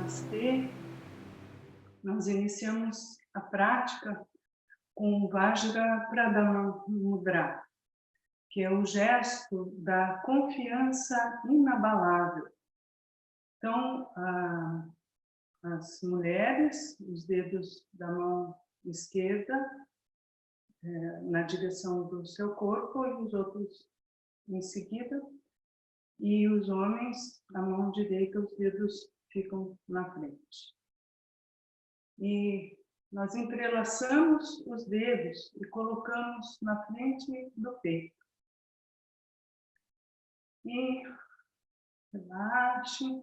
Namastê, nós iniciamos a prática com o Vajra Mudra, que é o gesto da confiança inabalável. Então, as mulheres, os dedos da mão esquerda na direção do seu corpo e os outros em seguida, e os homens, a mão direita, os dedos ficam na frente. E nós entrelaçamos os dedos e colocamos na frente do peito. E relaxe,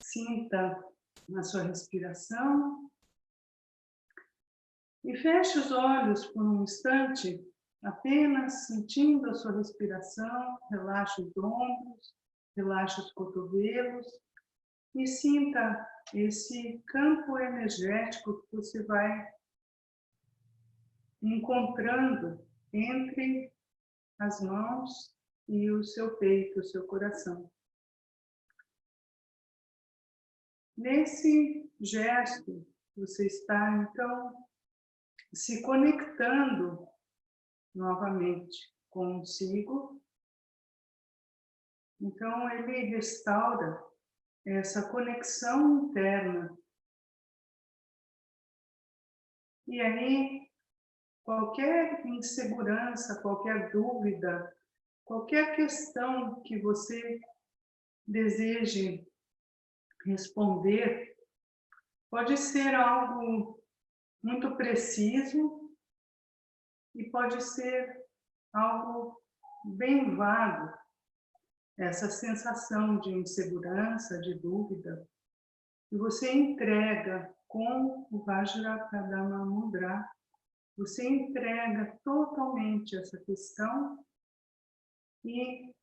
sinta na sua respiração e feche os olhos por um instante, apenas sentindo a sua respiração. Relaxe os ombros, relaxe os cotovelos e sinta esse campo energético que você vai encontrando entre as mãos e o seu peito, o seu coração. Nesse gesto, você está, então, se conectando novamente consigo. Então, ele restaura essa conexão interna. E aí, qualquer insegurança, qualquer dúvida, qualquer questão que você deseje responder, pode ser algo muito preciso e pode ser algo bem vago. Essa sensação de insegurança, de dúvida, e você entrega com o Vajradharma Mudra, você entrega totalmente essa questão e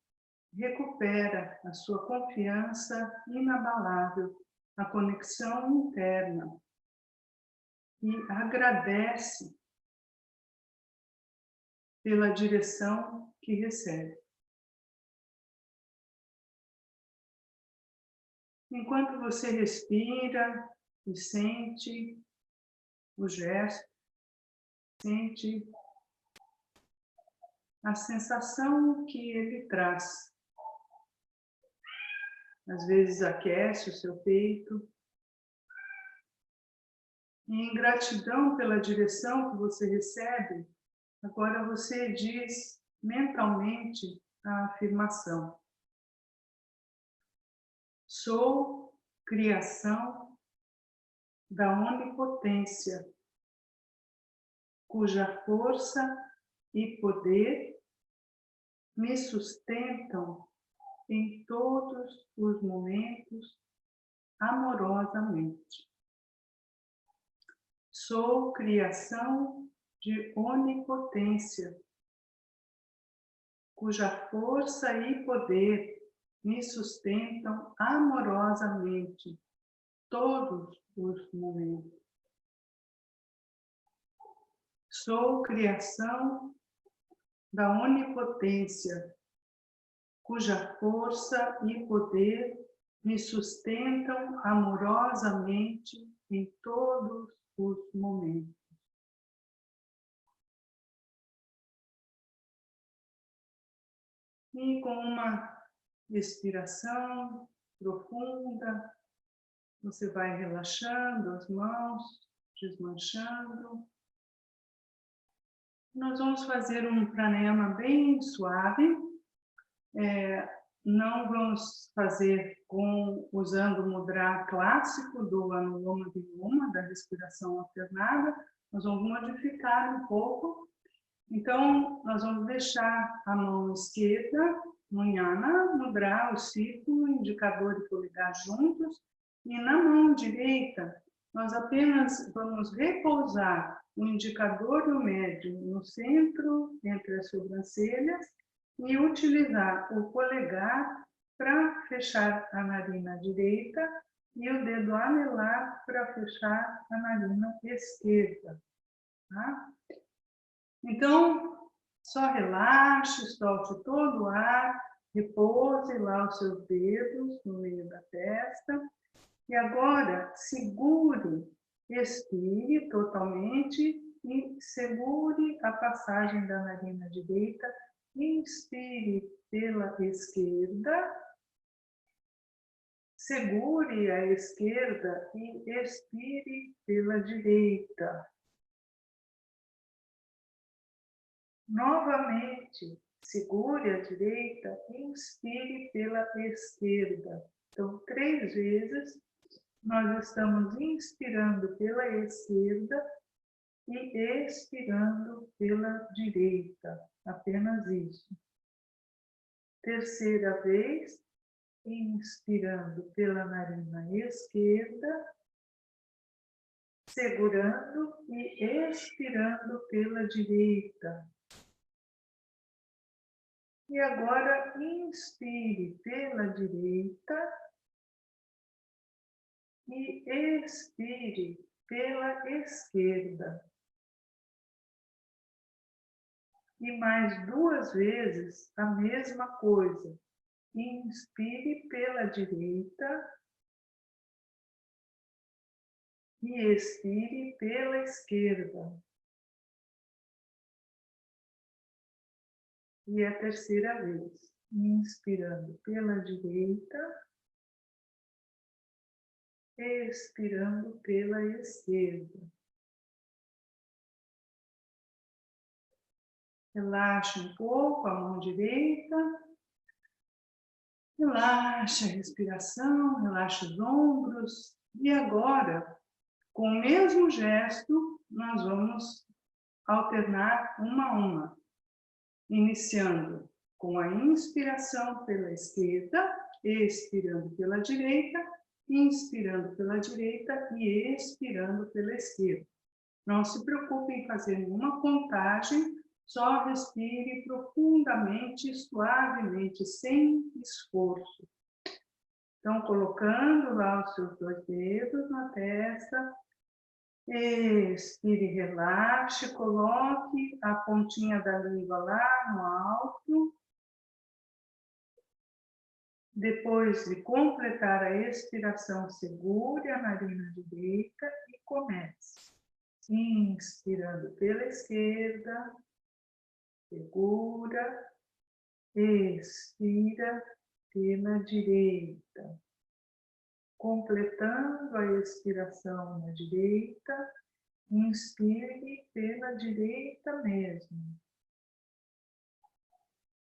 recupera a sua confiança inabalável, a conexão interna, e agradece pela direção que recebe. Enquanto você respira e sente o gesto, sente a sensação que ele traz. Às vezes aquece o seu peito. E em gratidão pela direção que você recebe, agora você diz mentalmente a afirmação: sou criação da onipotência, cuja força e poder me sustentam em todos os momentos amorosamente. Sou criação de onipotência, cuja força e poder me sustentam amorosamente todos os momentos. Sou criação da onipotência, cuja força e poder me sustentam amorosamente em todos os momentos. E com uma respiração profunda, você vai relaxando as mãos, desmanchando. Nós vamos fazer um pranayama bem suave. Não vamos fazer usando o mudra clássico do Anuloma Viloma, da respiração alternada. Nós vamos modificar um pouco. Então, nós vamos deixar a mão esquerda, Munyana, mudra, o círculo, indicador e polegar juntos. E na mão direita, nós apenas vamos repousar o indicador e o médio no centro, entre as sobrancelhas, e utilizar o polegar para fechar a narina direita e o dedo anelar para fechar a narina esquerda. Tá? Então, só relaxe, solte todo o ar, repouse lá os seus dedos no meio da testa E agora, segure, expire totalmente e segure a passagem da narina direita. Inspire pela esquerda. Segure a esquerda e expire pela direita. Novamente, segure a direita e inspire pela esquerda. Então, 3 vezes, nós estamos inspirando pela esquerda e expirando pela direita. Apenas isso. Terceira vez, inspirando pela narina esquerda, segurando e expirando pela direita. E agora, inspire pela direita e expire pela esquerda. E mais 2 vezes a mesma coisa. Inspire pela direita e expire pela esquerda. E a terceira vez, inspirando pela direita, expirando pela esquerda. Relaxe um pouco a mão direita. Relaxa a respiração, relaxa os ombros. E agora, com o mesmo gesto, nós vamos alternar uma a uma. Iniciando com a inspiração pela esquerda, expirando pela direita, inspirando pela direita e expirando pela esquerda. Não se preocupe em fazer nenhuma contagem, só respire profundamente, suavemente, sem esforço. Então, colocando lá os seus 2 dedos na testa, expire, relaxe, coloque a pontinha da língua lá no alto. Depois de completar a expiração, segure a narina direita e comece. Inspirando pela esquerda, segura, expira pela direita. Completando a expiração na direita, inspire pela direita mesmo.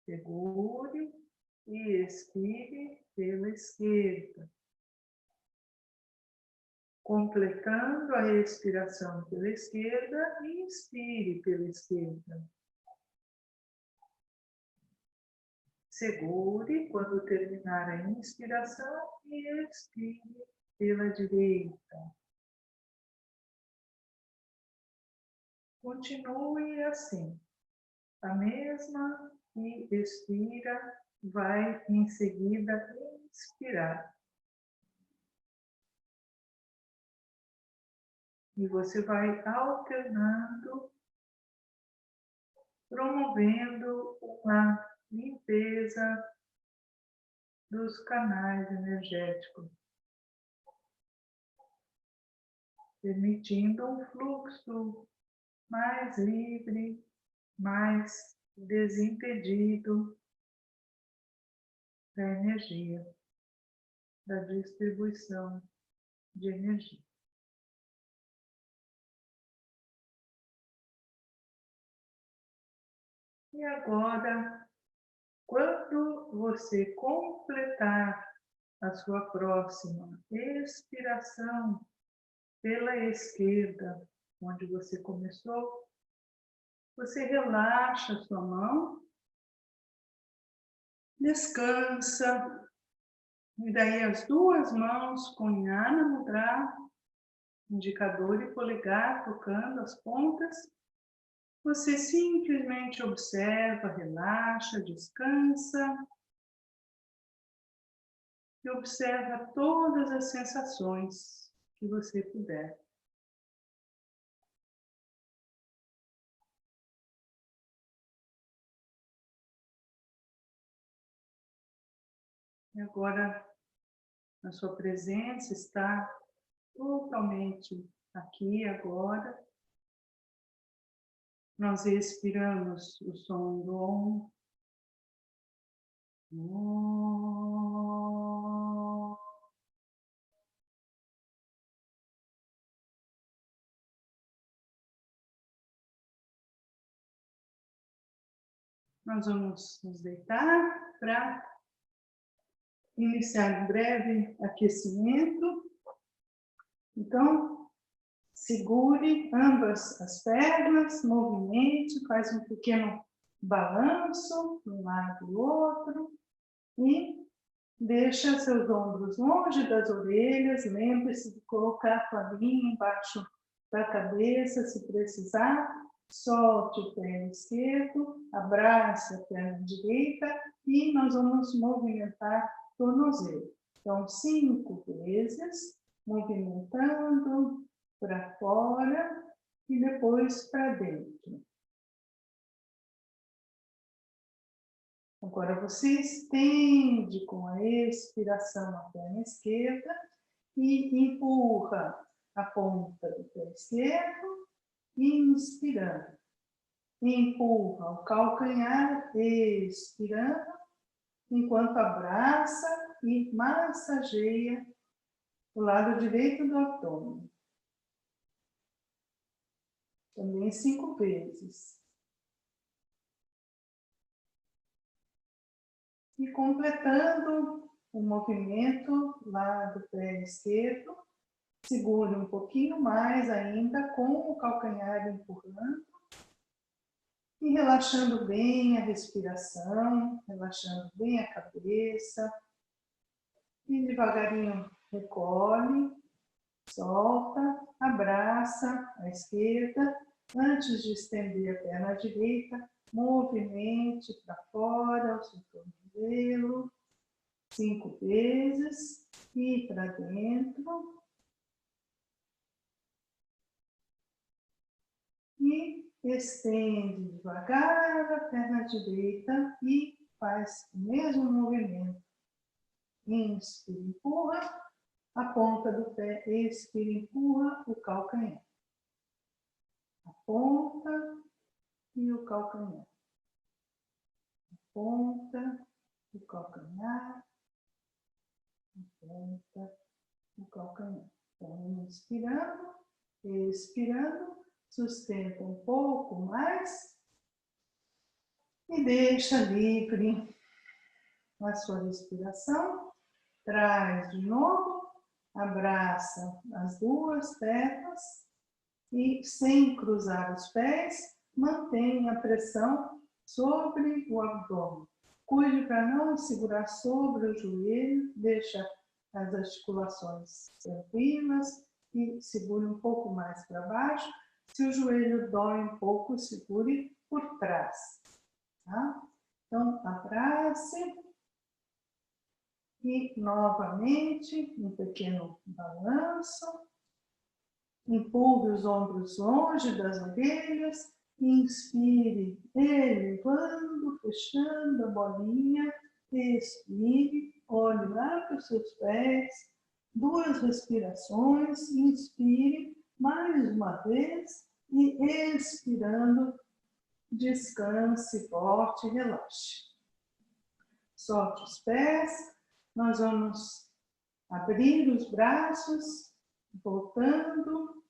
Segure e expire pela esquerda. Completando a expiração pela esquerda, inspire pela esquerda. Segure quando terminar a inspiração e expire pela direita. Continue assim. A mesma e expira, vai em seguida inspirar. E você vai alternando, promovendo uma limpeza dos canais energéticos, permitindo um fluxo mais livre, mais desimpedido da energia, da distribuição de energia. E agora, quando você completar a sua próxima expiração pela esquerda, onde você começou, você relaxa a sua mão, descansa, e daí as 2 mãos com Jnana Mudra, indicador e polegar tocando as pontas, você simplesmente observa, relaxa, descansa e observa todas as sensações que você puder. E agora, a sua presença está totalmente aqui agora. Nós respiramos o som do Om. Nós vamos nos deitar para iniciar um breve aquecimento. Então, segure ambas as pernas, movimente, faz um pequeno balanço de um lado e do outro e deixa seus ombros longe das orelhas. Lembre-se de colocar a toalhinha embaixo da cabeça, se precisar. Solte o pé esquerdo, abrace a perna direita e nós vamos movimentar o tornozelo. Então, 5 vezes, movimentando para fora e depois para dentro. Agora você estende com a expiração a perna esquerda e empurra a ponta do pé esquerdo, inspirando. Empurra o calcanhar, expirando, enquanto abraça e massageia o lado direito do abdômen. Também 5 vezes. E completando o movimento lá do pé esquerdo, segure um pouquinho mais ainda com o calcanhar empurrando e relaxando bem a respiração, relaxando bem a cabeça. E devagarinho recolhe, solta, abraça a esquerda. Antes de estender a perna direita, movimente para fora o seu tornozelo 5 vezes e para dentro. E estende devagar a perna direita e faz o mesmo movimento. Inspira, empurra a ponta do pé, expira, empurra o calcanhar. A ponta e o calcanhar. A ponta, o calcanhar. A ponta, o calcanhar. Então, inspirando, expirando, sustenta um pouco mais e deixa livre a sua respiração. Traz de novo, abraça as duas pernas e, sem cruzar os pés, mantenha a pressão sobre o abdômen. Cuide para não segurar sobre o joelho, deixa as articulações tranquilas e segure um pouco mais para baixo. Se o joelho dói um pouco, segure por trás. Tá? Então, abrace. E, novamente, um pequeno balanço. Empurre os ombros longe das orelhas. Inspire, elevando, fechando a bolinha. Expire, olhe lá para os seus pés. 2 respirações. Inspire mais uma vez. E expirando, descanse, volte, relaxe. Solte os pés. Nós vamos abrir os braços, voltando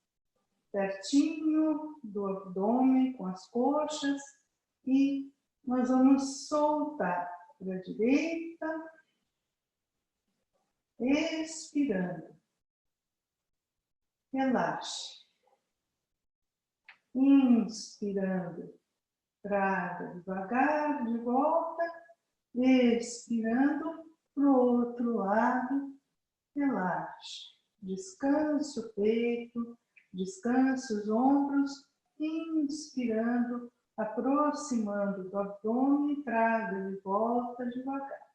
pertinho do abdômen com as coxas e nós vamos soltar para a direita, expirando. Relaxe. Inspirando, traga devagar de volta, expirando. Para o outro lado, relaxe. Descanse o peito, descanse os ombros, inspirando, aproximando do abdômen, traga de volta devagar.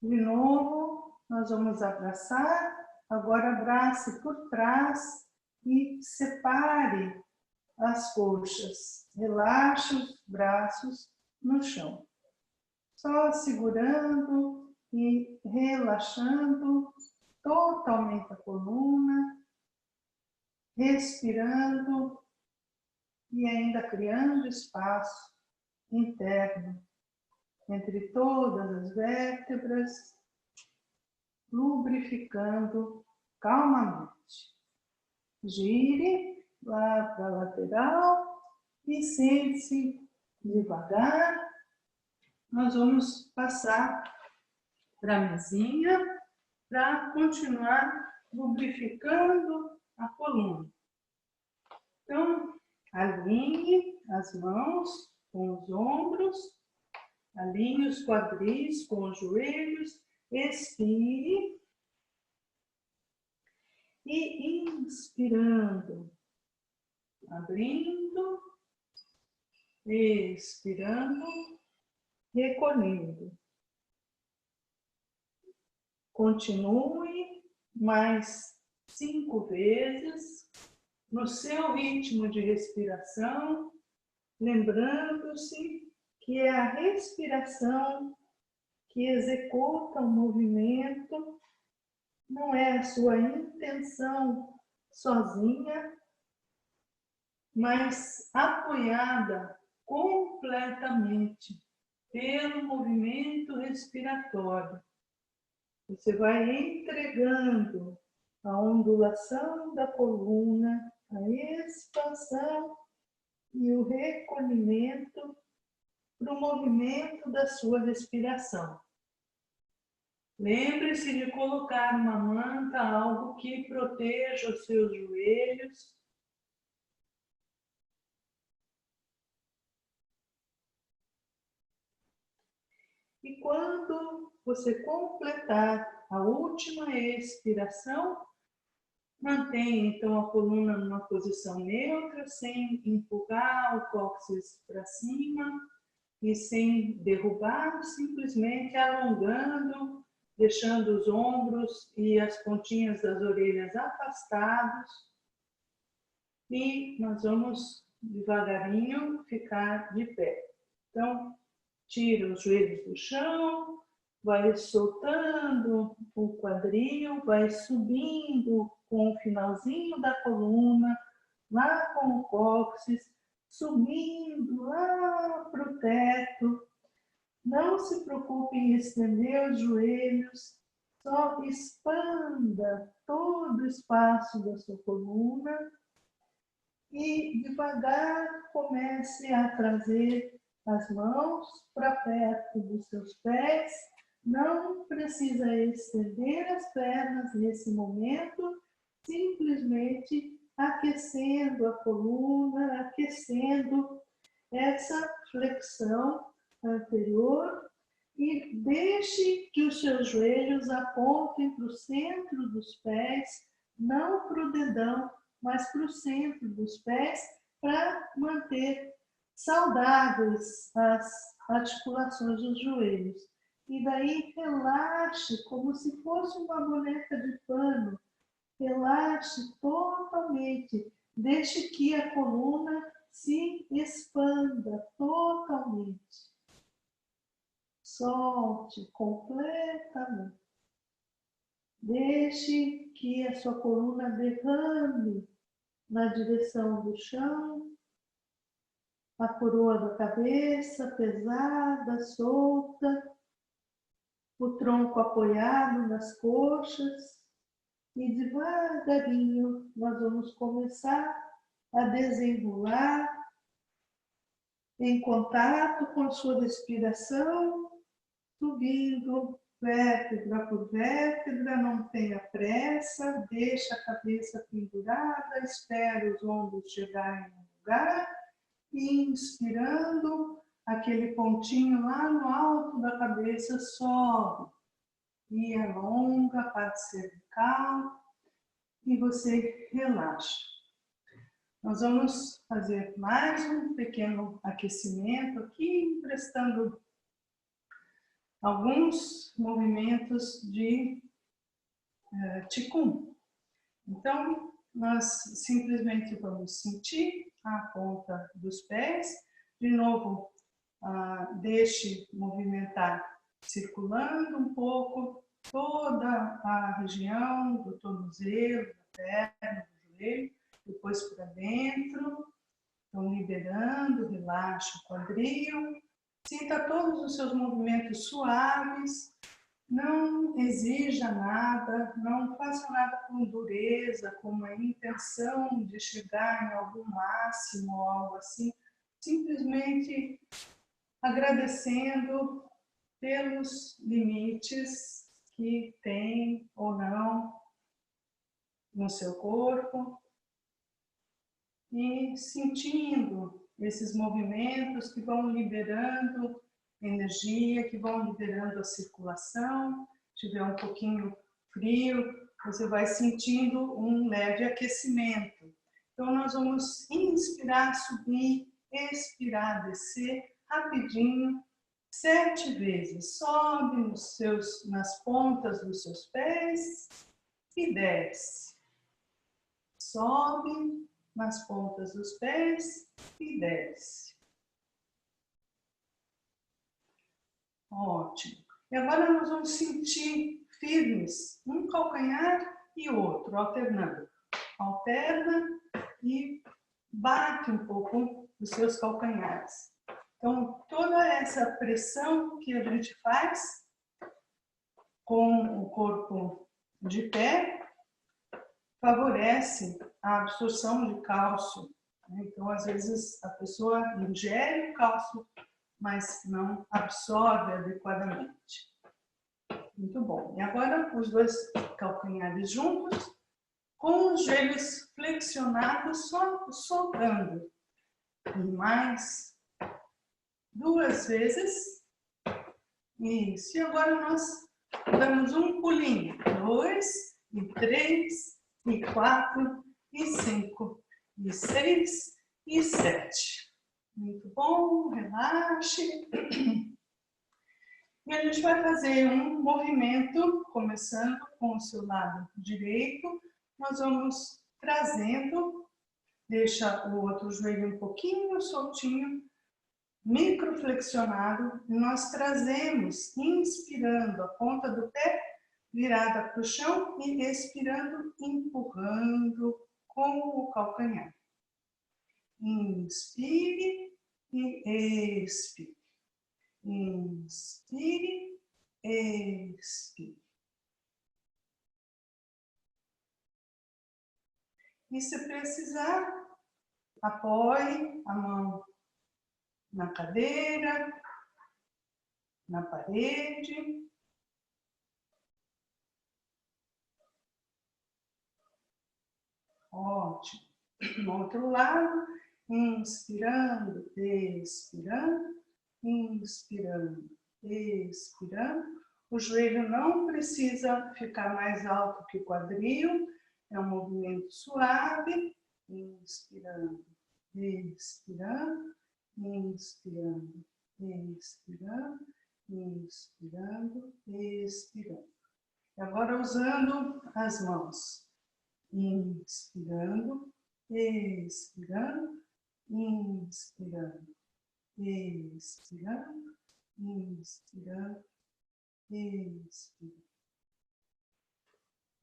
De novo, nós vamos abraçar, agora abrace por trás e separe as coxas, relaxe os braços no chão. Só segurando e relaxando totalmente a coluna, respirando e ainda criando espaço interno entre todas as vértebras, lubrificando calmamente. Gire lá para a lateral e sente-se devagar. Nós vamos passar para a mesinha para continuar lubrificando a coluna. Então, alinhe as mãos com os ombros, alinhe os quadris com os joelhos, expire e inspirando, abrindo, expirando, recolhendo. Continue mais 5 vezes no seu ritmo de respiração, lembrando-se que é a respiração que executa o movimento, não é a sua intenção sozinha, mas apoiada completamente pelo movimento respiratório. Você vai entregando a ondulação da coluna, a expansão e o recolhimento para o movimento da sua respiração. Lembre-se de colocar uma manta, algo que proteja os seus joelhos. E quando você completar a última expiração, mantenha então a coluna numa posição neutra, sem empurrar o cóccix para cima e sem derrubar, simplesmente alongando, deixando os ombros e as pontinhas das orelhas afastados. E nós vamos devagarinho ficar de pé. Então, tira os joelhos do chão, vai soltando o quadril, vai subindo com o finalzinho da coluna, lá com o cóccix, subindo lá para o teto. Não se preocupe em estender os joelhos, só expanda todo o espaço da sua coluna e devagar comece a trazer as mãos para perto dos seus pés. Não precisa estender as pernas nesse momento, simplesmente aquecendo a coluna, aquecendo essa flexão anterior e deixe que os seus joelhos apontem para o centro dos pés, não para o dedão, mas para o centro dos pés, para manter saudáveis as articulações dos joelhos. E daí relaxe como se fosse uma boneca de pano. Relaxe totalmente. Deixe que a coluna se expanda totalmente. Solte completamente. Deixe que a sua coluna derrame na direção do chão. A coroa da cabeça pesada, solta, o tronco apoiado nas coxas e devagarinho nós vamos começar a desenrolar em contato com a sua respiração, subindo vértebra por vértebra, não tenha pressa, deixa a cabeça pendurada, espera os ombros chegarem no lugar. Inspirando, aquele pontinho lá no alto da cabeça sobe e alonga a parte cervical e você relaxa. Nós vamos fazer mais um pequeno aquecimento aqui, emprestando alguns movimentos de Qigong. Então, nós simplesmente vamos sentir a ponta dos pés. De novo, deixe movimentar circulando um pouco toda a região do tornozelo, da perna, do joelho, depois para dentro. Então, liberando, relaxa o quadril. Sinta todos os seus movimentos suaves. Não exija nada, não faça nada com dureza, com uma intenção de chegar em algum máximo ou algo assim. Simplesmente agradecendo pelos limites que tem ou não no seu corpo e sentindo esses movimentos que vão liberando energia, que vão liberando a circulação. Se tiver um pouquinho frio, você vai sentindo um leve aquecimento. Então, nós vamos inspirar, subir, expirar, descer, rapidinho, 7 vezes. Sobe nas pontas dos seus pés e desce. Sobe nas pontas dos pés e desce. Ótimo. E agora nós vamos sentir firmes um calcanhar e outro, alternando. Alterna e bate um pouco os seus calcanhares. Então, toda essa pressão que a gente faz com o corpo de pé favorece a absorção de cálcio. Então, às vezes, a pessoa ingere o cálcio, mas não absorve adequadamente. Muito bom. E agora, os dois calcanhares juntos, com os joelhos flexionados, só soltando. E mais 2 vezes. Isso. E agora nós damos um pulinho. 2, e 3, e 4, e 5, e 6, e 7. Muito bom, relaxe. E a gente vai fazer um movimento, começando com o seu lado direito. Nós vamos trazendo, deixa o outro joelho um pouquinho soltinho, microflexionado. Nós trazemos, inspirando a ponta do pé virada para o chão e expirando, empurrando com o calcanhar. Inspire e expire. Inspire, expire. E se precisar, apoie a mão na cadeira, na parede. Ótimo. No outro lado, inspirando, expirando, inspirando, expirando. O joelho não precisa ficar mais alto que o quadril, é um movimento suave. Inspirando, expirando, inspirando, expirando, inspirando, expirando. E agora usando as mãos. Inspirando, expirando, inspirando, expirando, inspirando, expirando,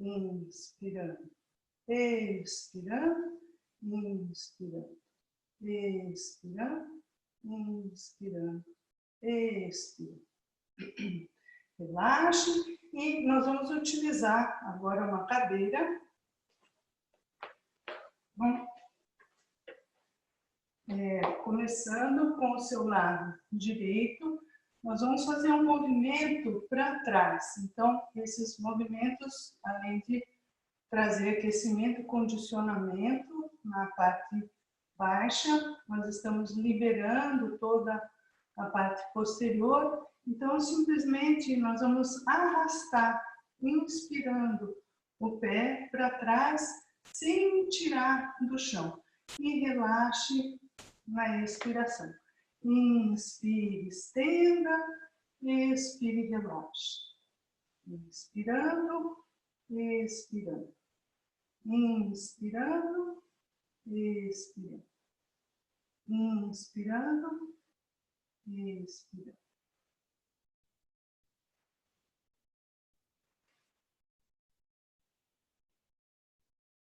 inspirando, expirando, inspirando, expirando, inspirando, expirando. Relaxe e nós vamos utilizar agora uma cadeira. Bom, começando com o seu lado direito, nós vamos fazer um movimento para trás. Então, esses movimentos, além de trazer aquecimento e condicionamento na parte baixa, nós estamos liberando toda a parte posterior. Então, simplesmente nós vamos arrastar, inspirando o pé para trás, sem tirar do chão. E relaxe na expiração. Inspire, estenda, expire, relaxe. Inspirando, expirando. Inspirando, expirando. Inspirando, expirando.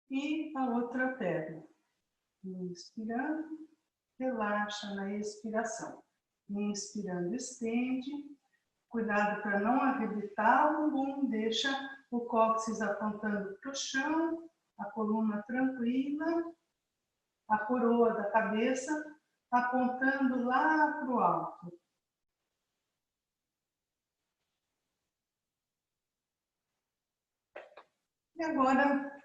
e a outra perna. Inspirando, relaxa na expiração. Inspirando, estende. Cuidado para não arrebitar o bumbum, deixa o cóccix apontando para o chão, a coluna tranquila, a coroa da cabeça apontando lá para o alto. E agora,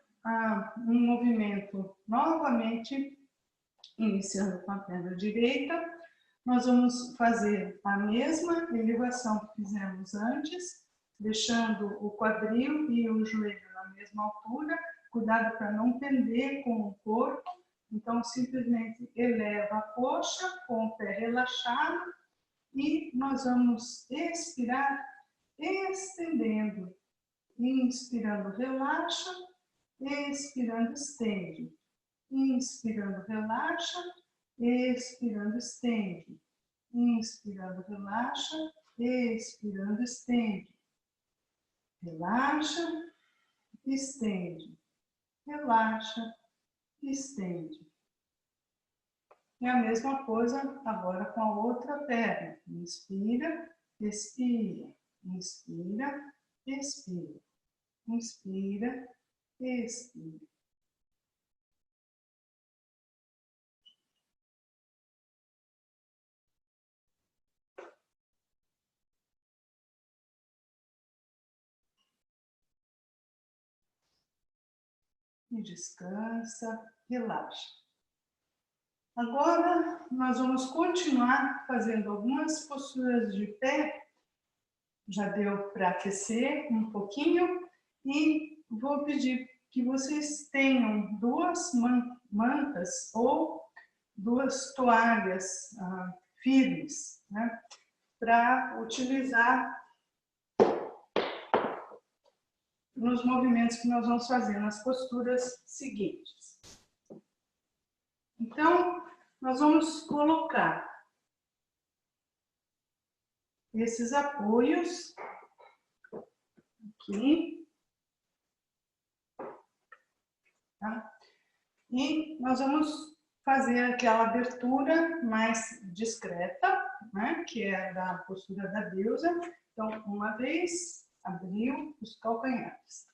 um movimento novamente, iniciando com a perna direita. Nós vamos fazer a mesma elevação que fizemos antes, deixando o quadril e o joelho na mesma altura. Cuidado para não pender com o corpo. Então, simplesmente eleva a coxa com o pé relaxado e nós vamos expirar, estendendo. Inspirando, relaxa. Expirando, estende. Inspirando, relaxa. Expirando, estende. Inspirando, relaxa. Expirando, estende. Relaxa, estende. Relaxa, estende. E a mesma coisa agora com a outra perna. Inspira, expira. Inspira, expira. Inspira, expira. E descansa, relaxa. Agora, nós vamos continuar fazendo algumas posturas de pé. Já deu para aquecer um pouquinho. E vou pedir que vocês tenham duas mantas ou duas toalhas firmes, né, para utilizar nos movimentos que nós vamos fazer, nas posturas seguintes. Então, nós vamos colocar esses apoios aqui, tá? E nós vamos fazer aquela abertura mais discreta, né, que é da postura da deusa. Então, uma vez, abriu os calcanhares,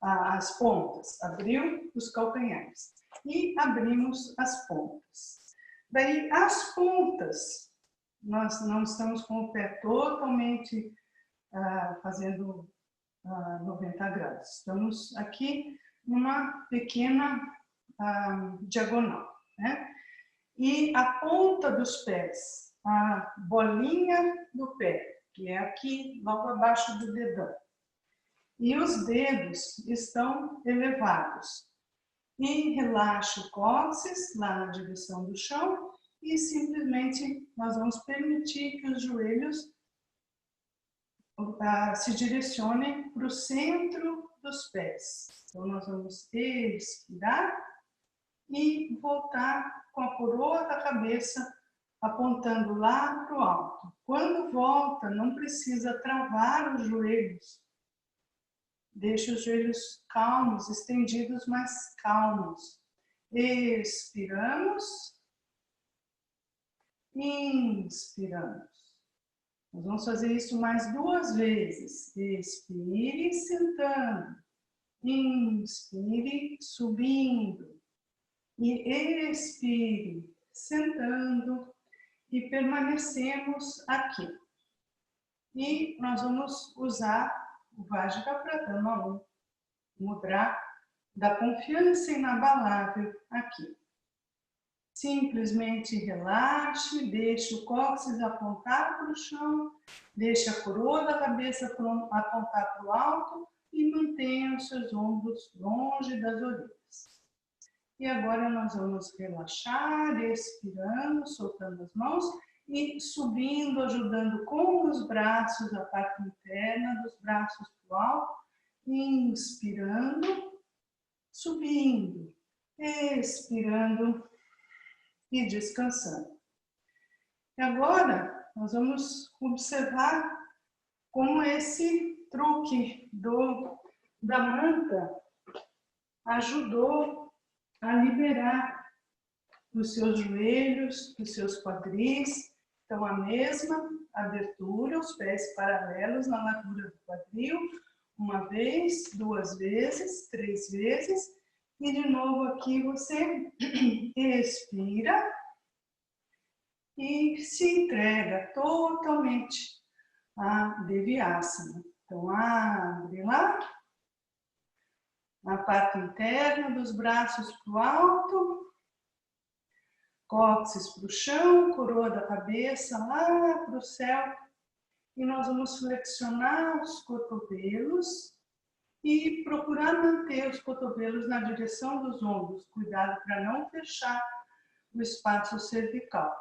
as pontas, abriu os calcanhares e abrimos as pontas. Daí, as pontas, nós não estamos com o pé totalmente fazendo 90 graus. Estamos aqui numa pequena diagonal, né? E a ponta dos pés, a bolinha do pé, que é aqui logo abaixo do dedão. E os dedos estão elevados. E relaxa o cóccix lá na direção do chão e simplesmente nós vamos permitir que os joelhos se direcionem para o centro dos pés. Então, nós vamos expirar e voltar com a coroa da cabeça apontando lá para o alto. Quando volta, não precisa travar os joelhos. Deixe os joelhos calmos, estendidos, mas calmos. Expiramos. Inspiramos. Nós vamos fazer isso mais 2 vezes. Expire, sentando. Inspire, subindo. E expire, sentando. E permanecemos aqui. E nós vamos usar o Vajrapradana Mudra da confiança inabalável aqui. Simplesmente relaxe, deixe o cóccix apontar para o chão, deixe a coroa da cabeça apontar para o alto e mantenha os seus ombros longe das orelhas. E agora nós vamos relaxar, expirando, soltando as mãos e subindo, ajudando com os braços, a parte interna dos braços para o alto, inspirando, subindo, expirando e descansando. E agora nós vamos observar como esse truque da manta ajudou a liberar os seus joelhos, os seus quadris. Então, a mesma abertura, os pés paralelos na largura do quadril, uma vez, duas vezes, três vezes, e de novo aqui você expira e se entrega totalmente a Devyasana. Então, abre lá, a parte interna dos braços para o alto, cóccix para o chão, coroa da cabeça lá para o céu. E nós vamos flexionar os cotovelos e procurar manter os cotovelos na direção dos ombros. Cuidado para não fechar o espaço cervical.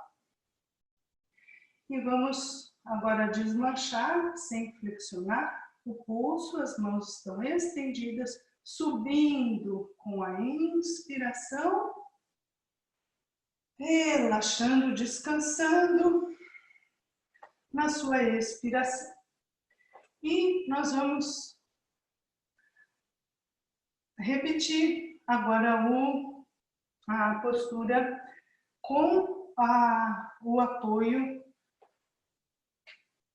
E vamos agora desmanchar, sem flexionar o pulso. As mãos estão estendidas, subindo com a inspiração, relaxando, descansando na sua expiração. E nós vamos repetir agora a postura com o apoio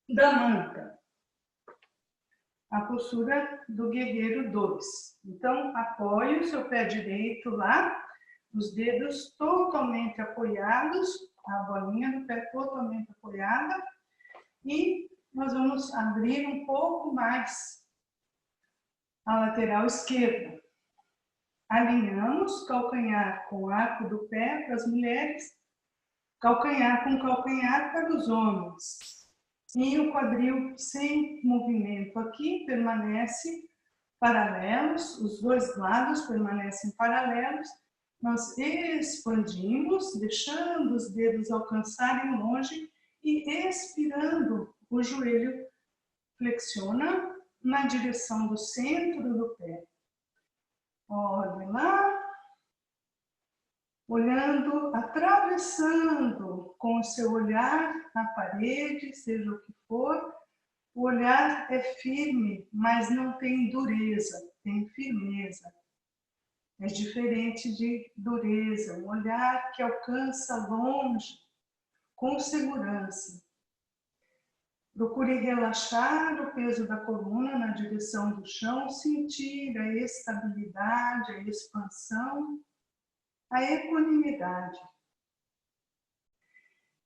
da manta. A postura do guerreiro 2. Então, apoie o seu pé direito lá, os dedos totalmente apoiados, a bolinha do pé totalmente apoiada, e nós vamos abrir um pouco mais a lateral esquerda. Alinhamos calcanhar com arco do pé para as mulheres, calcanhar com calcanhar para os homens. E o quadril sem movimento aqui permanece paralelos, os dois lados permanecem paralelos. Nós expandimos, deixando os dedos alcançarem longe e expirando, o joelho flexiona na direção do centro do pé. Olha lá. Olhando, atravessando com o seu olhar na parede, seja o que for, o olhar é firme, mas não tem dureza, tem firmeza. É diferente de dureza, um olhar que alcança longe, com segurança. Procure relaxar o peso da coluna na direção do chão, sentir a estabilidade, a expansão, a equanimidade.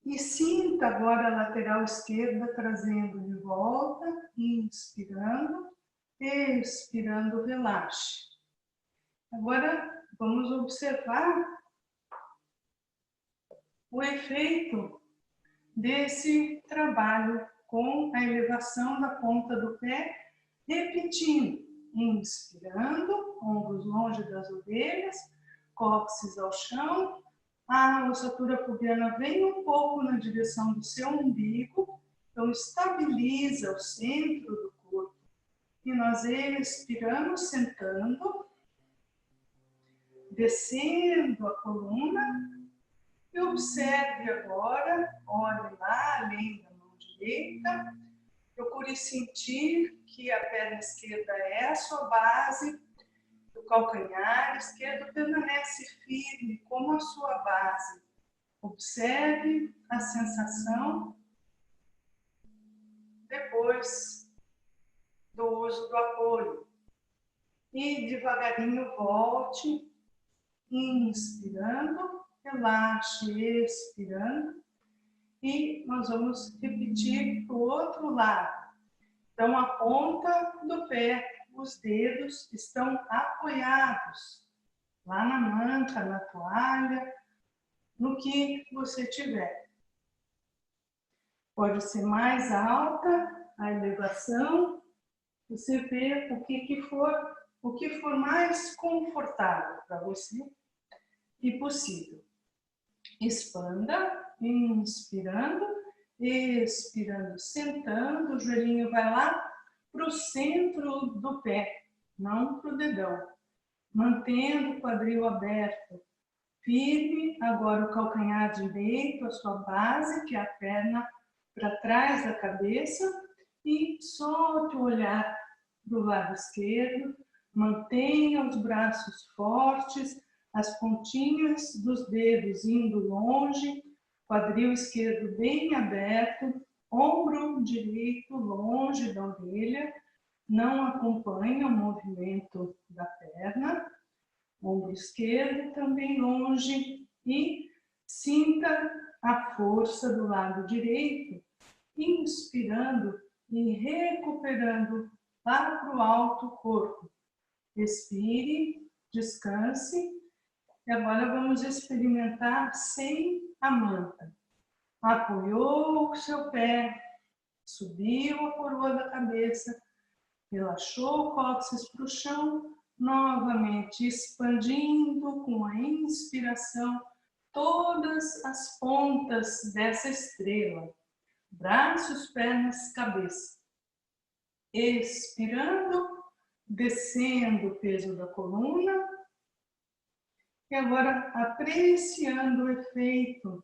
E sinta agora a lateral esquerda trazendo de volta, inspirando, expirando, relaxe. Agora vamos observar o efeito desse trabalho com a elevação da ponta do pé, repetindo, inspirando, ombros longe das orelhas, cóccix ao chão, a ossatura pubiana vem um pouco na direção do seu umbigo, então estabiliza o centro do corpo. E nós expiramos, sentando, descendo a coluna, e observe agora, olhe lá, além da mão direita, procure sentir que a perna esquerda é a sua base, o calcanhar esquerdo permanece firme como a sua base. Observe a sensação depois do uso do apoio. E devagarinho volte, inspirando, relaxe, expirando. E nós vamos repetir para o outro lado. Então, a ponta do pé, os dedos estão apoiados lá na manta, na toalha, no que você tiver. Pode ser mais alta a elevação, você vê o que for mais confortável para você e possível. Expanda, inspirando, expirando, sentando, o joelhinho vai lá para o centro do pé, não para o dedão. Mantendo o quadril aberto, firme, agora o calcanhar direito, a sua base, que é a perna para trás da cabeça, e solte o olhar do lado esquerdo, Mantenha os braços fortes, as pontinhas dos dedos indo longe, quadril esquerdo bem aberto, ombro direito longe da orelha, não acompanha o movimento da perna, ombro esquerdo também longe e sinta a força do lado direito, inspirando e recuperando lá para o alto o corpo. Expire, descanse. E agora vamos experimentar sem a manta. Apoiou o seu pé, subiu a coroa da cabeça, relaxou o cóccix para o chão, novamente expandindo com a inspiração todas as pontas dessa estrela. Braços, pernas, cabeça. Expirando, descendo o peso da coluna. E agora apreciando o efeito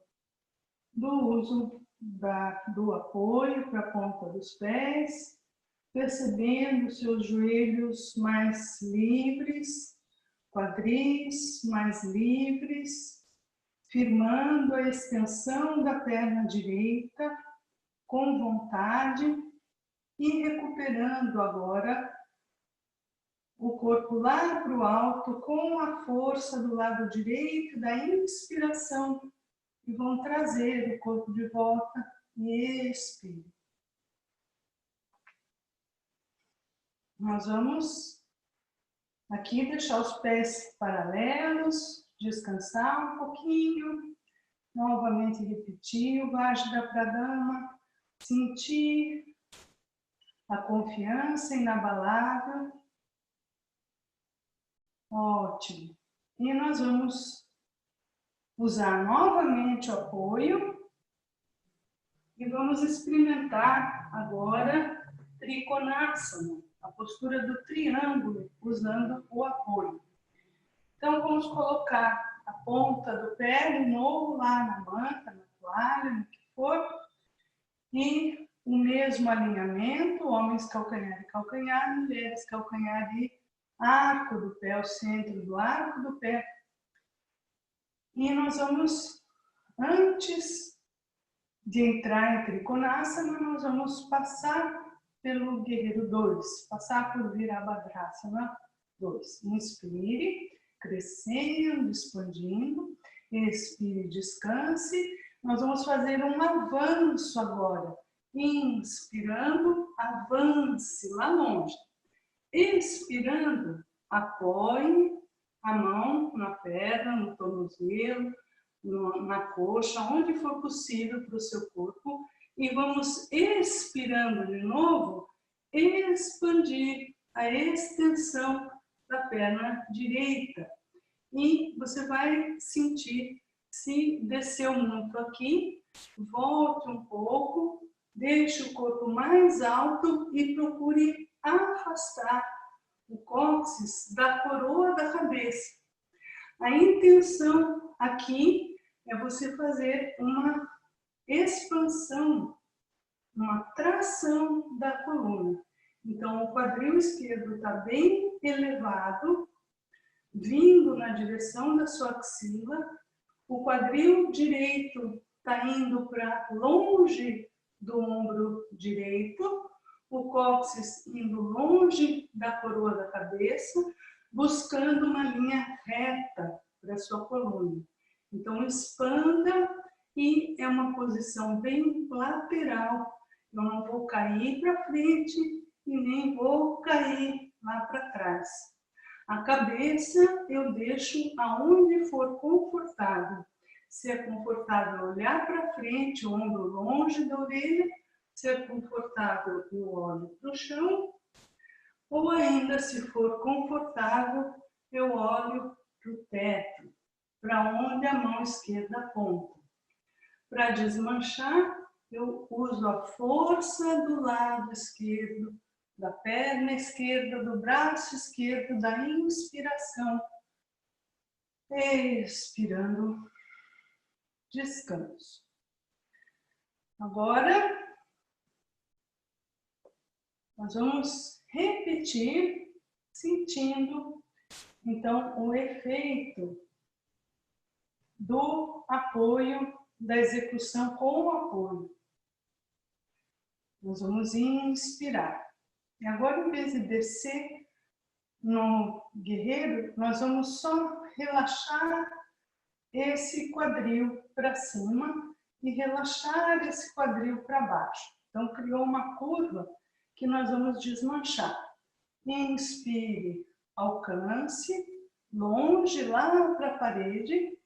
do uso do apoio para a ponta dos pés, percebendo seus joelhos mais livres, quadris mais livres, firmando a extensão da perna direita com vontade e recuperando agora o corpo lá para o alto com a força do lado direito da inspiração e vão trazer o corpo de volta e expire. Nós vamos aqui deixar os pés paralelos, descansar um pouquinho, novamente repetir o Vajra Pradama, sentir a confiança inabalável. Ótimo. E nós vamos usar novamente o apoio e vamos experimentar agora Trikonasana, a postura do triângulo, usando o apoio. Então, vamos colocar a ponta do pé de novo lá na manta, na toalha, no que for, e o mesmo alinhamento, homens calcanhar e calcanhar, mulheres calcanhar e arco do pé, o centro do arco do pé. E nós vamos, antes de entrar em Trikonasana, nós vamos passar pelo Guerreiro 2, passar por Virabhadrasana 2. Inspire, crescendo, expandindo, expire, descanse. Nós vamos fazer um avanço agora. Inspirando, avance lá longe. Expirando, apoie a mão na perna, no tornozelo, na coxa, onde for possível para o seu corpo. E vamos expirando de novo, expandir a extensão da perna direita. E você vai sentir, se desceu muito aqui, volte um pouco, deixe o corpo mais alto e procure afastar o cóccix da coroa da cabeça. A intenção aqui é você fazer uma expansão, uma tração da coluna. Então, o quadril esquerdo está bem elevado, vindo na direção da sua axila. O quadril direito está indo para longe do ombro direito. O cóccix indo longe da coroa da cabeça, buscando uma linha reta para a sua coluna. Então, expanda e é uma posição bem lateral. Eu não vou cair para frente e nem vou cair lá para trás. A cabeça eu deixo aonde for confortável. Se é confortável olhar para frente, o ombro longe da orelha, se é confortável eu olho para o chão, ou ainda se for confortável eu olho para o teto, para onde a mão esquerda aponta. Para desmanchar, eu uso a força do lado esquerdo, da perna esquerda, do braço esquerdo, da inspiração. Expirando, descanso. Agora, nós vamos repetir sentindo, então, o efeito do apoio, da execução com o apoio. Nós vamos inspirar. E agora, em vez de descer no guerreiro, nós vamos só relaxar esse quadril para cima e relaxar esse quadril para baixo. Então, criou uma curva que nós vamos desmanchar. Inspire, alcance, longe, lá para a parede.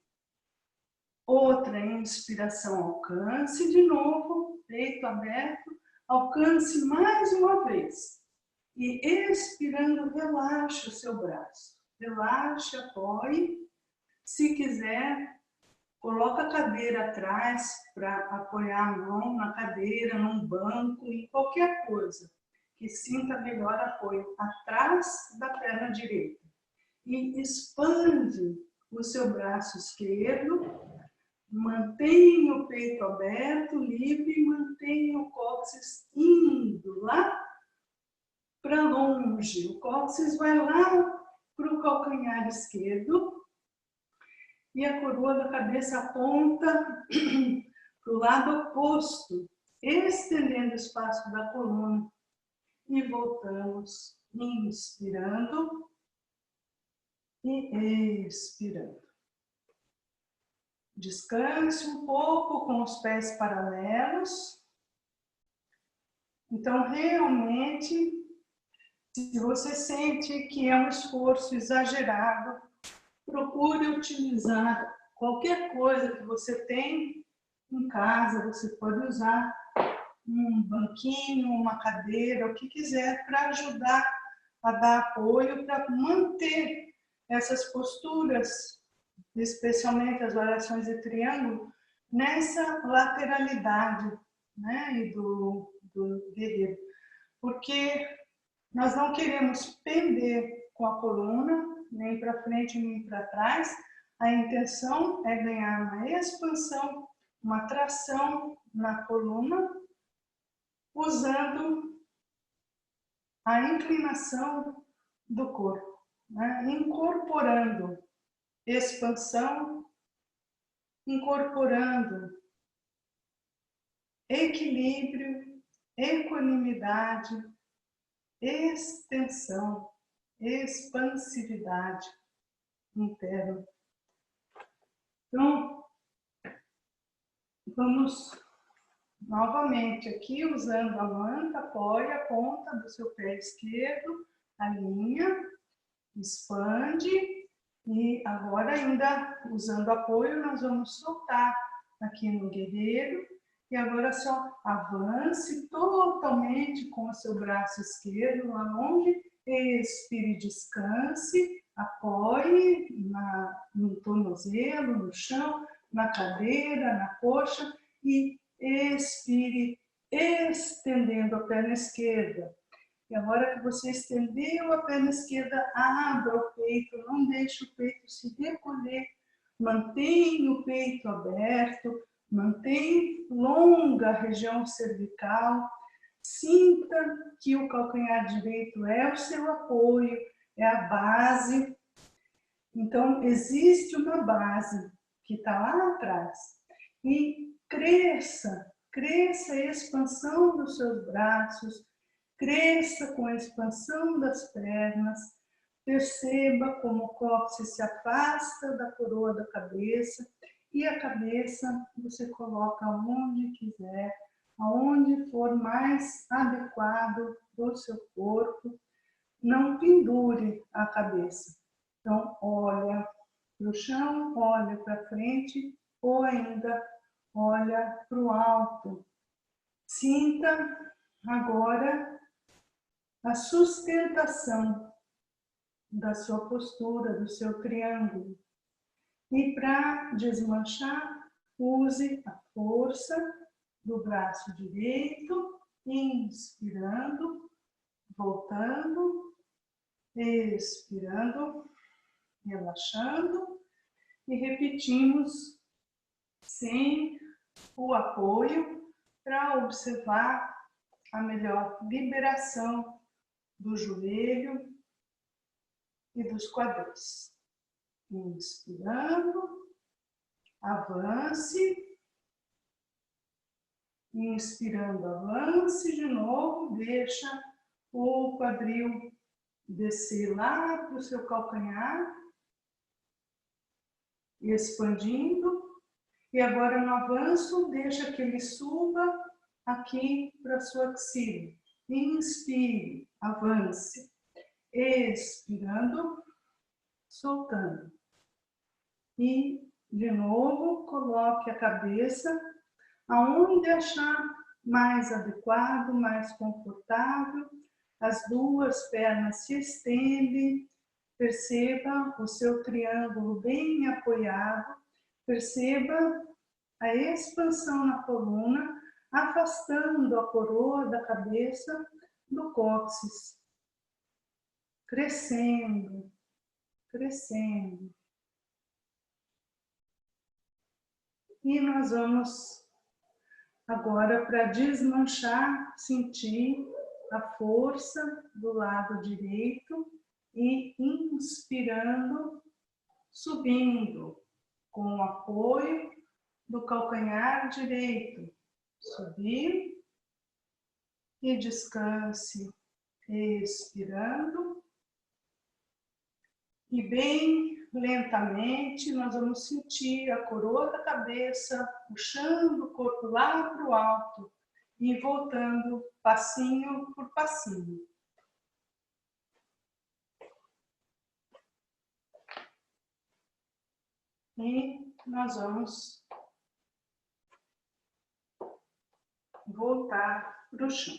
Outra inspiração, alcance de novo, peito aberto, alcance mais uma vez. E expirando, relaxe o seu braço. Relaxe, apoie. Se quiser, coloca a cadeira atrás para apoiar a mão na cadeira, num banco, em qualquer coisa que sinta melhor apoio atrás da perna direita. E expande o seu braço esquerdo, mantenha o peito aberto, livre, mantenha o cóccix indo lá para longe. O cóccix vai lá para o calcanhar esquerdo e a coroa da cabeça aponta para o lado oposto, estendendo o espaço da coluna. E voltamos, inspirando e expirando. Descanse um pouco com os pés paralelos. Então, realmente, se você sente que é um esforço exagerado, procure utilizar qualquer coisa que você tem em casa. Você pode usar um banquinho, uma cadeira, o que quiser, para ajudar a dar apoio, para manter essas posturas, especialmente as variações de triângulo, nessa lateralidade, né, e do guerreiro. Porque nós não queremos pender com a coluna, nem para frente nem para trás. A intenção é ganhar uma expansão, uma tração na coluna, usando a inclinação do corpo, né? Incorporando expansão, incorporando equilíbrio, equanimidade, extensão, expansividade interna. Então, vamos novamente aqui, usando a manta, apoia a ponta do seu pé esquerdo, alinha, expande, e agora ainda usando apoio, nós vamos soltar aqui no guerreiro, e agora só avance totalmente com o seu braço esquerdo lá longe, expire, descanse, apoie no tornozelo, no chão, na cadeira, na coxa, e expire, estendendo a perna esquerda. E agora que você estendeu a perna esquerda, abra o peito, não deixe o peito se recolher, mantenha o peito aberto, mantenha longa a região cervical, sinta que o calcanhar direito é o seu apoio, é a base. Então, existe uma base que está lá atrás. E cresça a expansão dos seus braços, cresça com a expansão das pernas, perceba como o cóccix se afasta da coroa da cabeça e a cabeça você coloca onde quiser, aonde for mais adequado do seu corpo. Não pendure a cabeça. Então, olha para o chão, olha para frente ou ainda olha para o alto. Sinta agora a sustentação da sua postura, do seu triângulo. E para desmanchar, use a força do braço direito, inspirando, voltando, expirando, relaxando e repetimos sem o apoio para observar a melhor liberação do joelho, e dos quadris. Inspirando, avance. Inspirando, avance de novo, deixa o quadril descer lá para o seu calcanhar, expandindo. E agora no avanço, deixa que ele suba aqui para a sua axila. Inspire, avance. Expirando, soltando. E, de novo, coloque a cabeça aonde achar mais adequado, mais confortável. As duas pernas se estendem. Perceba o seu triângulo bem apoiado. Perceba a expansão na coluna, afastando a coroa da cabeça do cóccix. Crescendo, crescendo. E nós vamos agora, para desmanchar, sentir a força do lado direito e inspirando, subindo com o apoio do calcanhar direito. Subir e descanse, expirando. E bem lentamente nós vamos sentir a coroa da cabeça puxando o corpo lá para o alto e voltando passinho por passinho. E nós vamos voltar para o chão.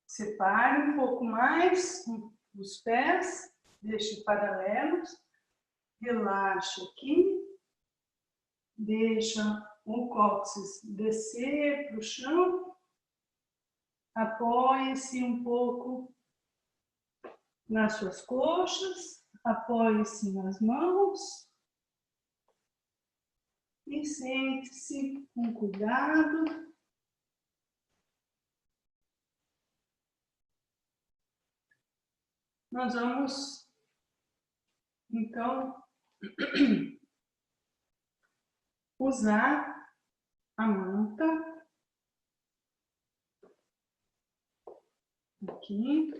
Separe um pouco mais os pés, deixe paralelos, relaxe aqui, deixa o cóccix descer para o chão, apoie-se um pouco nas suas coxas, apoie-se nas mãos e sente-se com cuidado. Nós vamos, então, usar a manta aqui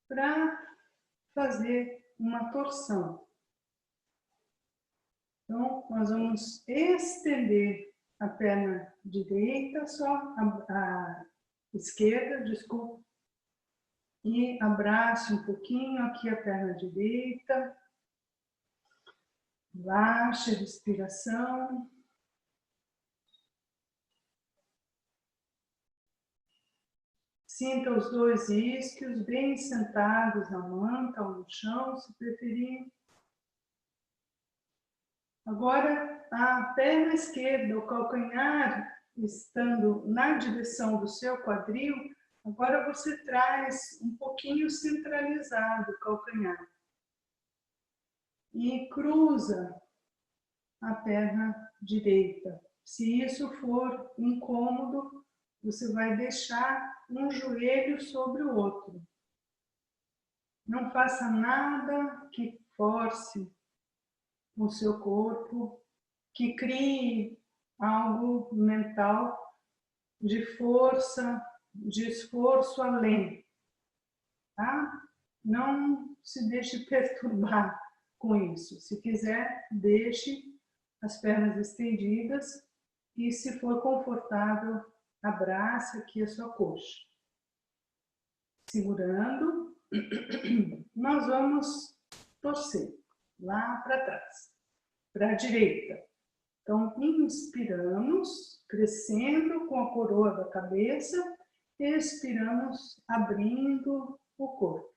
para fazer uma torção. Então, nós vamos estender a perna direita, só a esquerda, desculpa, e abrace um pouquinho aqui a perna direita. Relaxe a respiração. Sinta os dois isquios bem sentados na manta ou no chão, se preferir. Agora, a perna esquerda, o calcanhar, estando na direção do seu quadril, agora você traz um pouquinho centralizado o calcanhar. E cruza a perna direita. Se isso for incômodo, você vai deixar um joelho sobre o outro. Não faça nada que force o seu corpo, que crie algo mental de força, de esforço além, tá? Não se deixe perturbar com isso. Se quiser, deixe as pernas estendidas e, se for confortável, abrace aqui a sua coxa. Segurando, nós vamos torcer lá para trás, para a direita. Então, inspiramos, crescendo com a coroa da cabeça, expiramos, abrindo o corpo.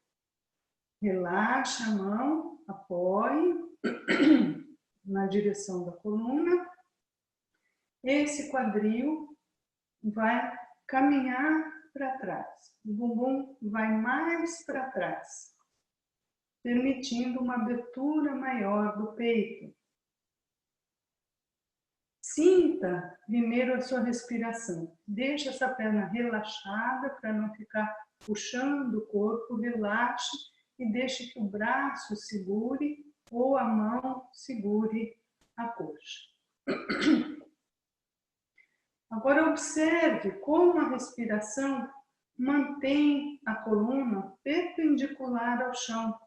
Relaxa a mão, apoie na direção da coluna. Esse quadril vai caminhar para trás. O bumbum vai mais para trás, permitindo uma abertura maior do peito. Sinta primeiro a sua respiração. Deixe essa perna relaxada para não ficar puxando o corpo, relaxe e deixe que o braço segure ou a mão segure a coxa. Agora observe como a respiração mantém a coluna perpendicular ao chão.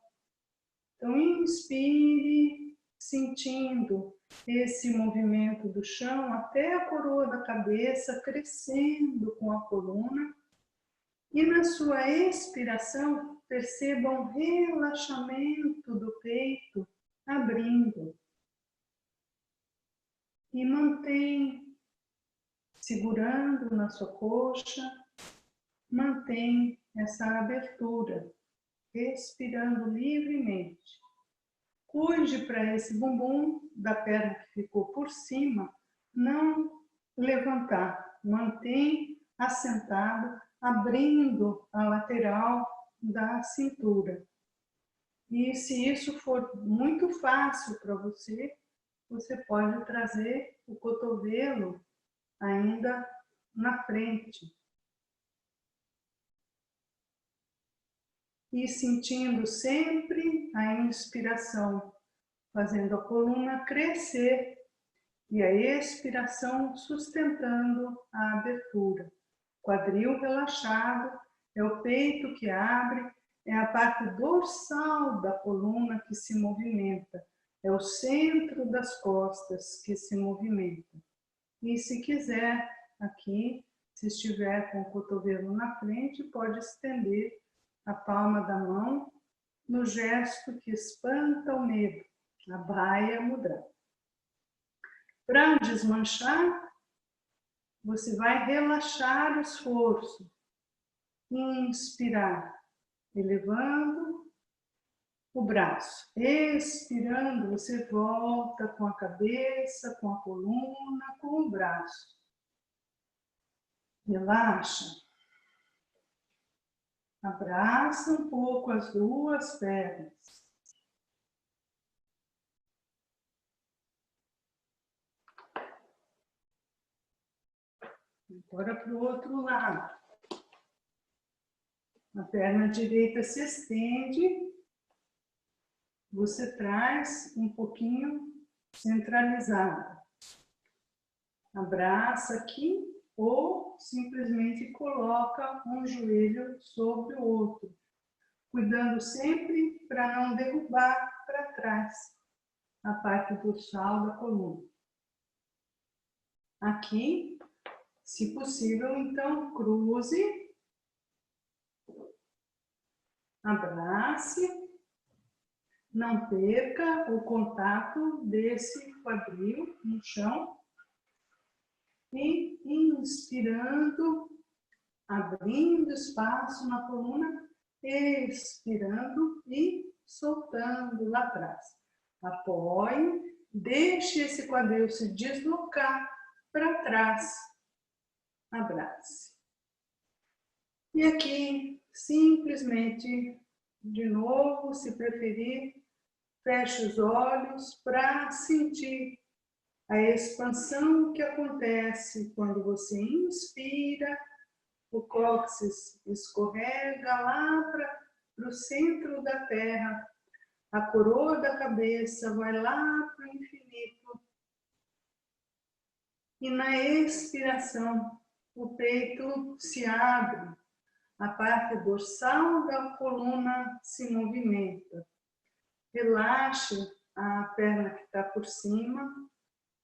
Então, inspire, sentindo esse movimento do chão até a coroa da cabeça, crescendo com a coluna. E na sua expiração, perceba um relaxamento do peito, abrindo. E mantém, segurando na sua coxa, mantém essa abertura, respirando livremente. Cuide para esse bumbum da perna que ficou por cima não levantar. Mantém assentado, abrindo a lateral da cintura. E se isso for muito fácil para você, você pode trazer o cotovelo ainda na frente. E sentindo sempre a inspiração, fazendo a coluna crescer e a expiração sustentando a abertura. Quadril relaxado, é o peito que abre, é a parte dorsal da coluna que se movimenta, é o centro das costas que se movimenta. E se quiser, aqui, se estiver com o cotovelo na frente, pode estender a palma da mão no gesto que espanta o medo, a Bhaya Mudra. Para desmanchar, você vai relaxar o esforço. Inspirar, elevando o braço. Expirando, você volta com a cabeça, com a coluna, com o braço. Relaxa. Abraça um pouco as duas pernas. Agora para o outro lado. A perna direita se estende. Você traz um pouquinho centralizada. Abraça aqui ou simplesmente coloca um joelho sobre o outro, cuidando sempre para não derrubar para trás a parte dorsal da coluna. Aqui, se possível, então, cruze, abrace, não perca o contato desse quadril no chão. E inspirando, abrindo espaço na coluna, expirando e soltando lá atrás. Apoie, deixe esse quadril se deslocar para trás. Abrace. E aqui, simplesmente, de novo, se preferir, feche os olhos para sentir a expansão que acontece quando você inspira, o cóccix escorrega lá para o centro da terra, a coroa da cabeça vai lá para o infinito. E na expiração, o peito se abre, a parte dorsal da coluna se movimenta. Relaxe a perna que está por cima,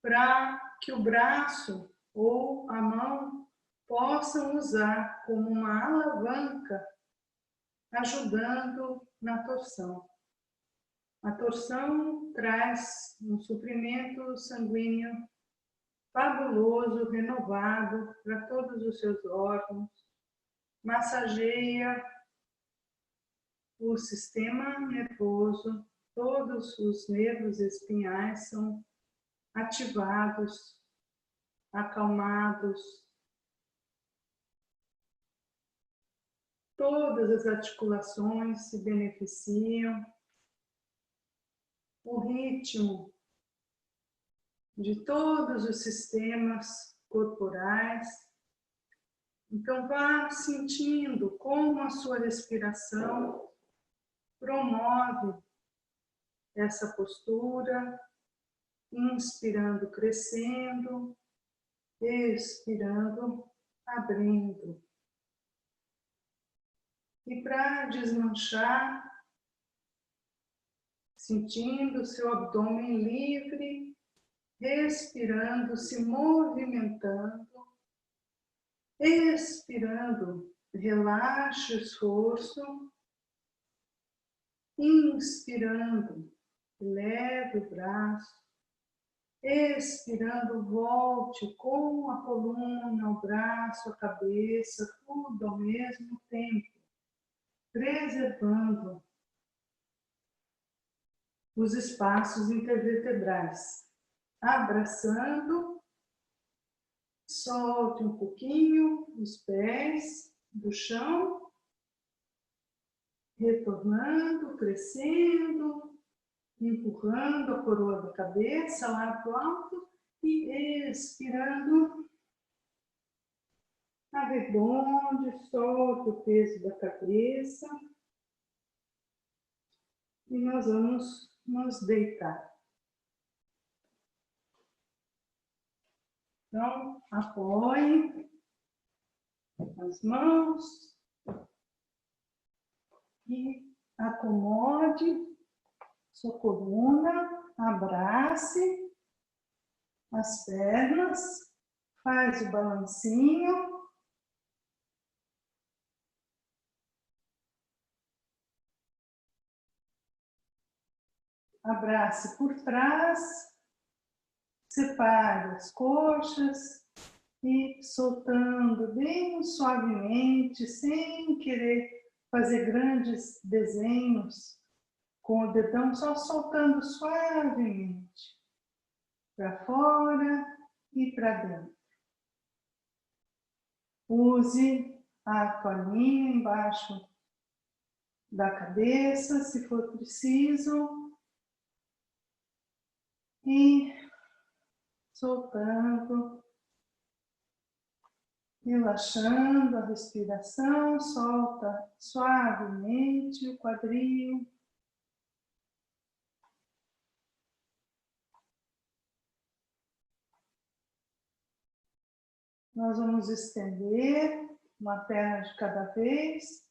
para que o braço ou a mão possam usar como uma alavanca, ajudando na torção. A torção traz um suprimento sanguíneo fabuloso, renovado para todos os seus órgãos, massageia o sistema nervoso, todos os nervos espinhais são ativados, acalmados. Todas as articulações se beneficiam. O ritmo de todos os sistemas corporais. Então, vá sentindo como a sua respiração promove essa postura, inspirando, crescendo, expirando, abrindo. E para desmanchar, sentindo o seu abdômen livre, respirando, se movimentando, expirando, relaxe o esforço, inspirando, leve o braço, expirando, volte com a coluna, o braço, a cabeça, tudo ao mesmo tempo, preservando os espaços intervertebrais, abraçando, solte um pouquinho os pés do chão, retornando, crescendo, empurrando a coroa da cabeça lá para o alto e expirando, arredonde, solte o peso da cabeça e nós vamos nos deitar. Então, apoie as mãos e acomode sua coluna, abrace as pernas, faz o balancinho. Abrace por trás, separe as coxas e soltando bem suavemente, sem querer fazer grandes desenhos com o dedão, só soltando suavemente para fora e para dentro. Use a toalhinha embaixo da cabeça, se for preciso, e soltando, relaxando a respiração, solta suavemente o quadril. Nós vamos estender uma perna de cada vez,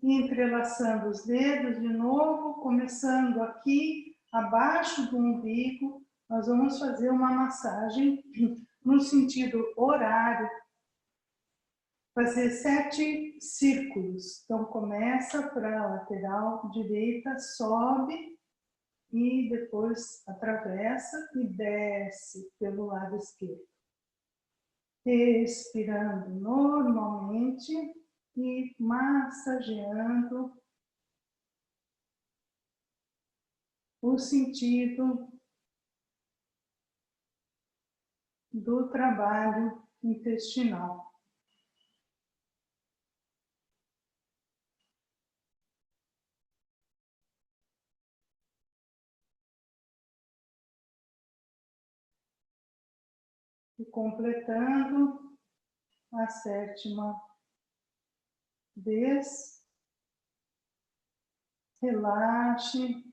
e entrelaçando os dedos de novo, começando aqui, abaixo do umbigo, nós vamos fazer uma massagem no sentido horário, fazer 7 círculos. Então, começa para a lateral direita, sobe e depois atravessa e desce pelo lado esquerdo. Respirando normalmente e massageando o sentido do trabalho intestinal. E completando a 7ª vez, relaxe.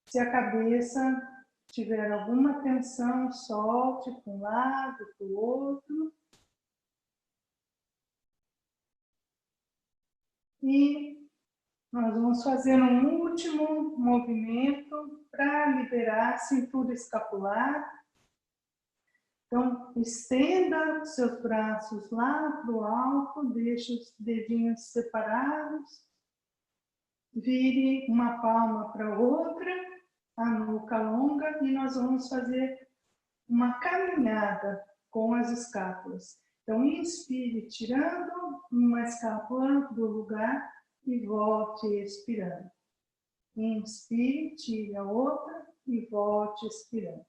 Se a cabeça tiver alguma tensão, solte para um lado, para o outro. E nós vamos fazer um último movimento para liberar a cintura escapular. Então, estenda seus braços lá para o alto, deixe os dedinhos separados, vire uma palma para a outra, a nuca longa, e nós vamos fazer uma caminhada com as escápulas. Então, inspire, tirando uma escápula do lugar e volte expirando. Inspire, tire a outra e volte expirando.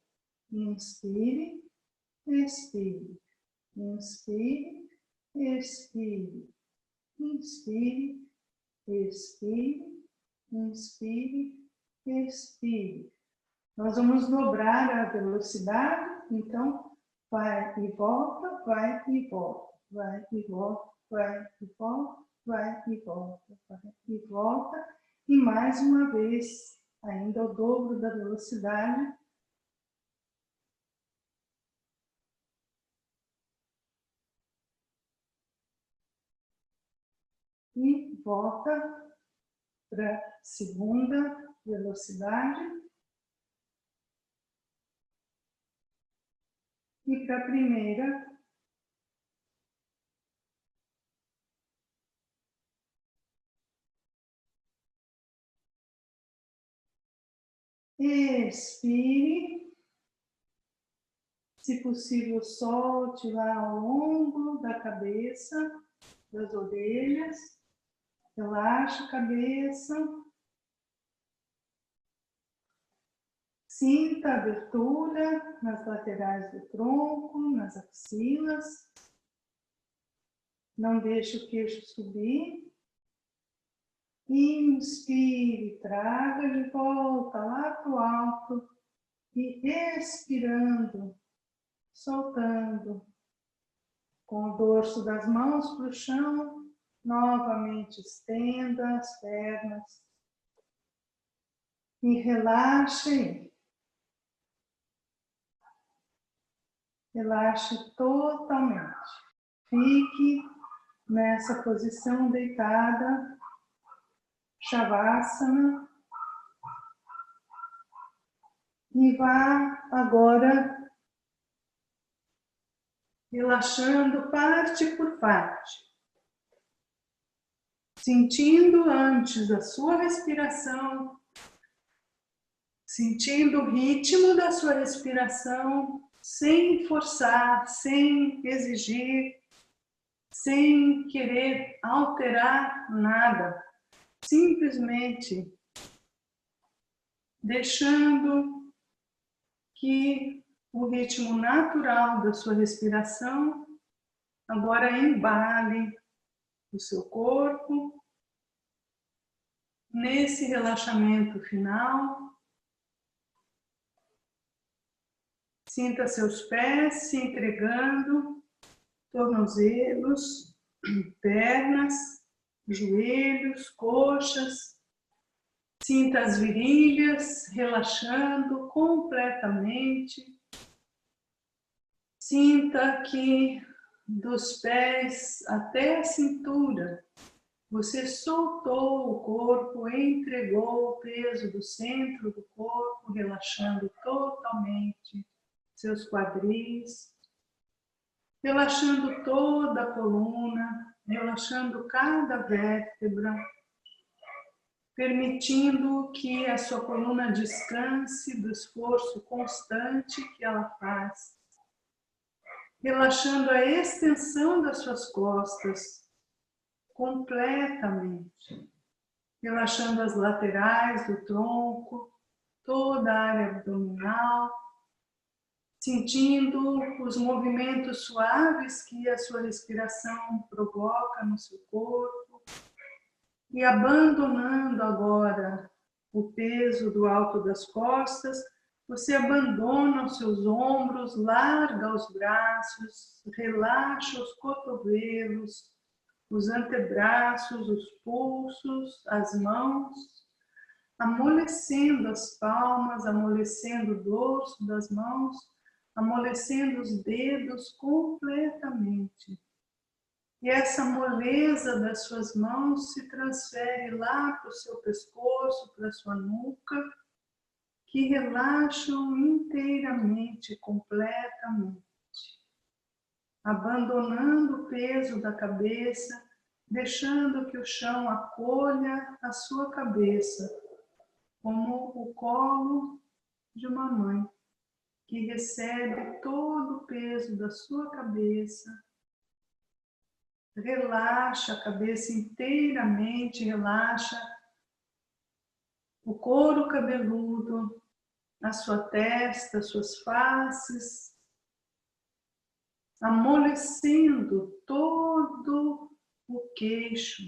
Inspire, expire, inspire, expire, inspire, expire, inspire, expire. Nós vamos dobrar a velocidade, então vai e volta, vai e volta, vai e volta, vai e volta, vai e volta, vai e volta, e mais uma vez, ainda o dobro da velocidade. E volta para a segunda velocidade. E para a primeira. Expire. Se possível, solte lá ao longo da cabeça, das orelhas. Relaxa a cabeça. Sinta a abertura nas laterais do tronco, nas axilas. Não deixe o queixo subir. Inspire, traga de volta lá para o alto. E expirando, soltando. Com o dorso das mãos para o chão, novamente estenda as pernas. E relaxe. Relaxe totalmente. Fique nessa posição deitada, Shavasana. E vá agora relaxando parte por parte. Sentindo antes a sua respiração, sentindo o ritmo da sua respiração, sem forçar, sem exigir, sem querer alterar nada. Simplesmente deixando que o ritmo natural da sua respiração agora embale o seu corpo. Nesse relaxamento final, sinta seus pés se entregando, tornozelos, pernas, joelhos, coxas. Sinta as virilhas relaxando completamente. Sinta que dos pés até a cintura, você soltou o corpo, entregou o peso do centro do corpo, relaxando totalmente seus quadris, relaxando toda a coluna, relaxando cada vértebra, permitindo que a sua coluna descanse do esforço constante que ela faz, relaxando a extensão das suas costas completamente, relaxando as laterais do tronco, toda a área abdominal, sentindo os movimentos suaves que a sua respiração provoca no seu corpo e abandonando agora o peso do alto das costas, você abandona os seus ombros, larga os braços, relaxa os cotovelos, os antebraços, os pulsos, as mãos, amolecendo as palmas, amolecendo o dorso das mãos, amolecendo os dedos completamente. E essa moleza das suas mãos se transfere lá para o seu pescoço, para a sua nuca, que relaxam inteiramente, completamente. Abandonando o peso da cabeça, deixando que o chão acolha a sua cabeça, como o colo de uma mãe, que recebe todo o peso da sua cabeça. Relaxa a cabeça inteiramente, relaxa o couro cabeludo, a sua testa, as suas faces, amolecendo todo o queixo,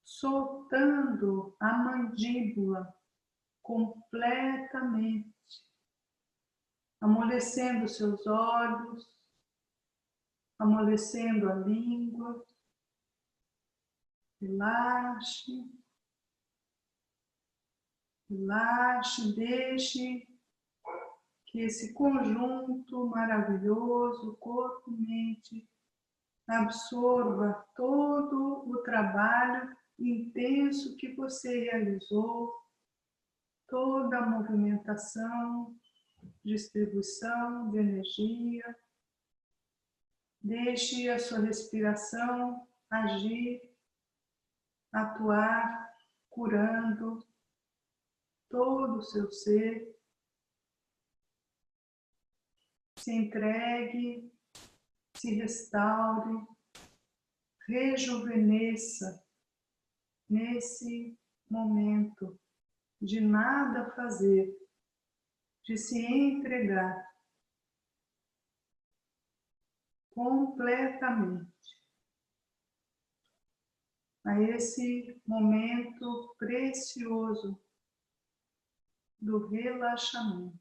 soltando a mandíbula completamente. amolecendo seus olhos, amolecendo a língua. Relaxe, relaxe, deixe que esse conjunto maravilhoso, corpo, mente, absorva todo o trabalho intenso que você realizou, toda a movimentação, distribuição de energia. Deixe a sua respiração agir, atuar, curando todo o seu ser. Se entregue, se restaure, rejuvenesça nesse momento de nada fazer, de se entregar completamente a esse momento precioso do relaxamento.